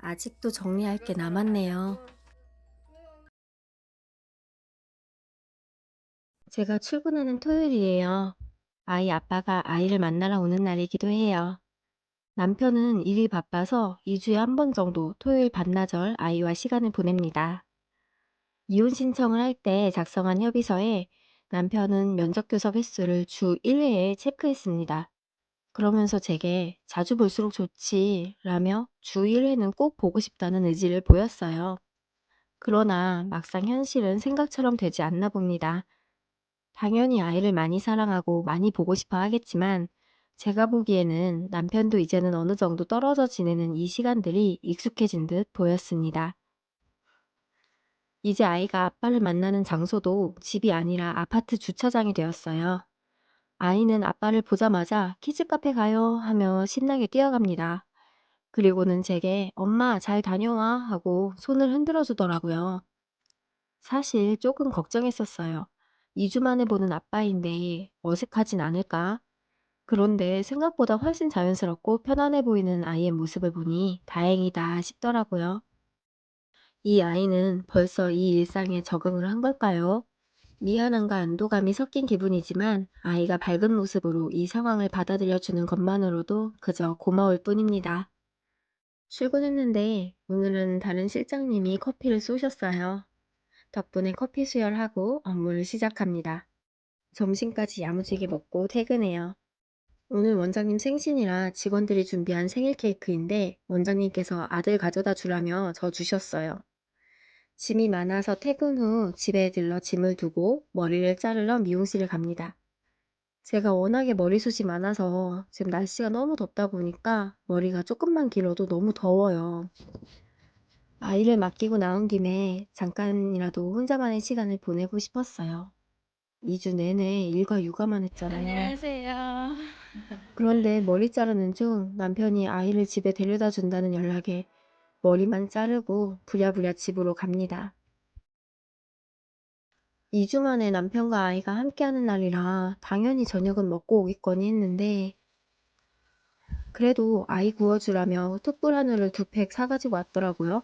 아직도 정리할 게 남았네요. 제가 출근하는 토요일이에요. 아이 아빠가 아이를 만나러 오는 날이기도 해요. 남편은 일이 바빠서 2주에 한 번 정도 토요일 반나절 아이와 시간을 보냅니다. 이혼 신청을 할 때 작성한 협의서에 남편은 면접 교섭 횟수를 주 1회에 체크했습니다. 그러면서 제게 자주 볼수록 좋지 라며 주 1회는 꼭 보고 싶다는 의지를 보였어요. 그러나 막상 현실은 생각처럼 되지 않나 봅니다. 당연히 아이를 많이 사랑하고 많이 보고 싶어 하겠지만 제가 보기에는 남편도 이제는 어느 정도 떨어져 지내는 이 시간들이 익숙해진 듯 보였습니다. 이제 아이가 아빠를 만나는 장소도 집이 아니라 아파트 주차장이 되었어요. 아이는 아빠를 보자마자 키즈카페 가요 하며 신나게 뛰어갑니다. 그리고는 제게 엄마 잘 다녀와 하고 손을 흔들어 주더라고요. 사실 조금 걱정했었어요. 2주 만에 보는 아빠인데 어색하진 않을까? 그런데 생각보다 훨씬 자연스럽고 편안해 보이는 아이의 모습을 보니 다행이다 싶더라고요. 이 아이는 벌써 이 일상에 적응을 한 걸까요? 미안함과 안도감이 섞인 기분이지만 아이가 밝은 모습으로 이 상황을 받아들여 주는 것만으로도 그저 고마울 뿐입니다. 출근했는데 오늘은 다른 실장님이 커피를 쏘셨어요. 덕분에 커피 수혈하고 업무를 시작합니다. 점심까지 야무지게 먹고 퇴근해요. 오늘 원장님 생신이라 직원들이 준비한 생일 케이크인데 원장님께서 아들 가져다 주라며 저 주셨어요. 짐이 많아서 퇴근 후 집에 들러 짐을 두고 머리를 자르러 미용실을 갑니다. 제가 워낙에 머리숱이 많아서 지금 날씨가 너무 덥다 보니까 머리가 조금만 길어도 너무 더워요. 아이를 맡기고 나온 김에 잠깐이라도 혼자만의 시간을 보내고 싶었어요. 2주 내내 일과 육아만 했잖아요. 안녕하세요. 그런데 머리 자르는 중 남편이 아이를 집에 데려다 준다는 연락에 머리만 자르고 부랴부랴 집으로 갑니다. 2주 만에 남편과 아이가 함께하는 날이라 당연히 저녁은 먹고 오겠거니 했는데 그래도 아이 구워주라며 툭불 하늘을 2팩 사가지고 왔더라고요.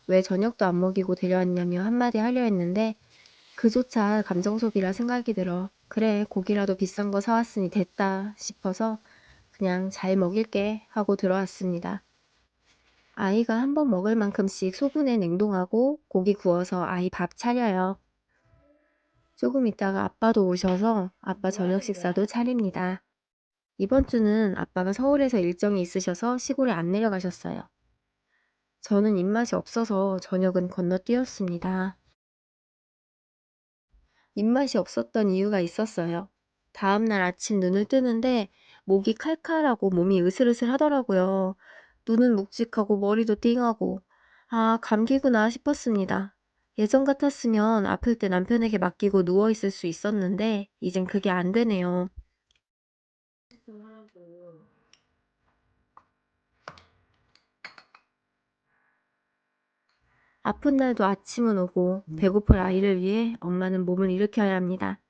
왜 저녁도 안 먹이고 데려왔냐며 한마디 하려 했는데 그조차 감정 소비라 생각이 들어 그래 고기라도 비싼 거 사왔으니 됐다 싶어서 그냥 잘 먹일게 하고 들어왔습니다. 아이가 한 번 먹을 만큼씩 소분해 냉동하고 고기 구워서 아이 밥 차려요. 조금 있다가 아빠도 오셔서 아빠 저녁 식사도 차립니다. 이번 주는 아빠가 서울에서 일정이 있으셔서 시골에 안 내려가셨어요. 저는 입맛이 없어서 저녁은 건너뛰었습니다. 입맛이 없었던 이유가 있었어요. 다음날 아침 눈을 뜨는데 목이 칼칼하고 몸이 으슬으슬 하더라고요. 눈은 묵직하고 머리도 띵하고 아 감기구나 싶었습니다. 예전 같았으면 아플 때 남편에게 맡기고 누워있을 수 있었는데 이젠 그게 안 되네요. 아픈 날도 아침은 오고 배고플 아이를 위해 엄마는 몸을 일으켜야 합니다.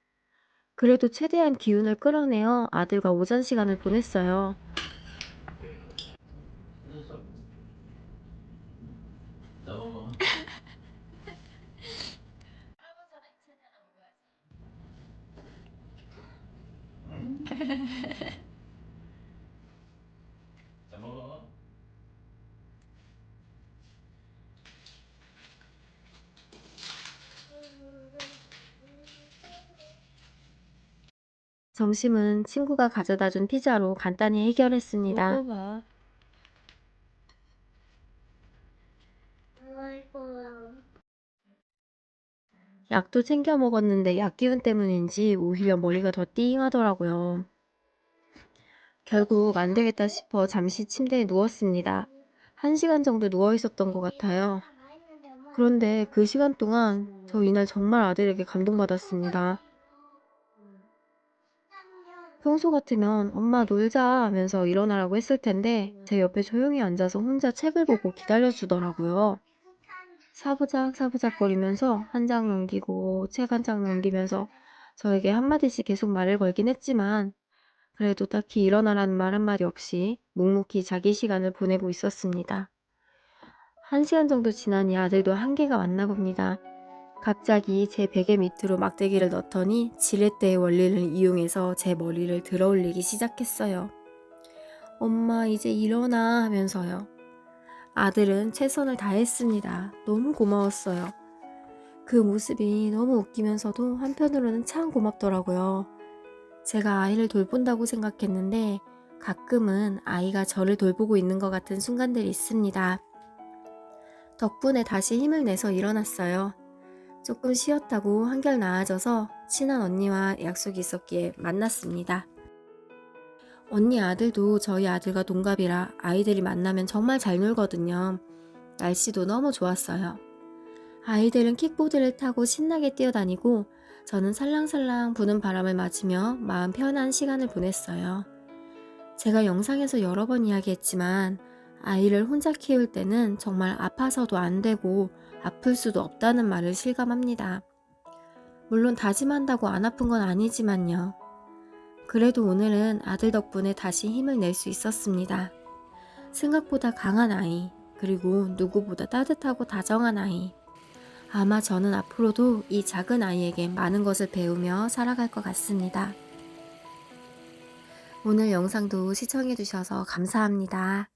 그래도 최대한 기운을 끌어내어 아들과 오전 시간을 보냈어요. 점심은 친구가 가져다 준 피자로 간단히 해결했습니다. 먹어봐. 약도 챙겨 먹었는데 약 기운 때문인지 오히려 머리가 더 띵하더라고요. 결국 안 되겠다 싶어 잠시 침대에 누웠습니다. 1시간 정도 누워 있었던 것 같아요. 그런데 그 시간 동안 저 이날 정말 아들에게 감동받았습니다. 평소 같으면 엄마 놀자 하면서 일어나라고 했을 텐데 제 옆에 조용히 앉아서 혼자 책을 보고 기다려주더라고요. 사부작 사부작 거리면서 한 장 넘기고 책 한 장 넘기면서 저에게 한마디씩 계속 말을 걸긴 했지만 그래도 딱히 일어나라는 말 한마디 없이 묵묵히 자기 시간을 보내고 있었습니다. 1시간 정도 지나니 아들도 한계가 왔나 봅니다. 갑자기 제 베개 밑으로 막대기를 넣더니 지렛대의 원리를 이용해서 제 머리를 들어 올리기 시작했어요. 엄마 이제 일어나 하면서요. 아들은 최선을 다했습니다. 너무 고마웠어요. 그 모습이 너무 웃기면서도 한편으로는 참 고맙더라고요. 제가 아이를 돌본다고 생각했는데 가끔은 아이가 저를 돌보고 있는 것 같은 순간들이 있습니다. 덕분에 다시 힘을 내서 일어났어요. 조금 쉬었다고 한결 나아져서 친한 언니와 약속이 있었기에 만났습니다. 언니 아들도 저희 아들과 동갑이라 아이들이 만나면 정말 잘 놀거든요. 날씨도 너무 좋았어요. 아이들은 킥보드를 타고 신나게 뛰어다니고 저는 살랑살랑 부는 바람을 맞으며 마음 편한 시간을 보냈어요. 제가 영상에서 여러 번 이야기했지만 아이를 혼자 키울 때는 정말 아파서도 안 되고 아플 수도 없다는 말을 실감합니다. 물론 다짐한다고 안 아픈 건 아니지만요. 그래도 오늘은 아들 덕분에 다시 힘을 낼 수 있었습니다. 생각보다 강한 아이, 그리고 누구보다 따뜻하고 다정한 아이. 아마 저는 앞으로도 이 작은 아이에게 많은 것을 배우며 살아갈 것 같습니다. 오늘 영상도 시청해주셔서 감사합니다.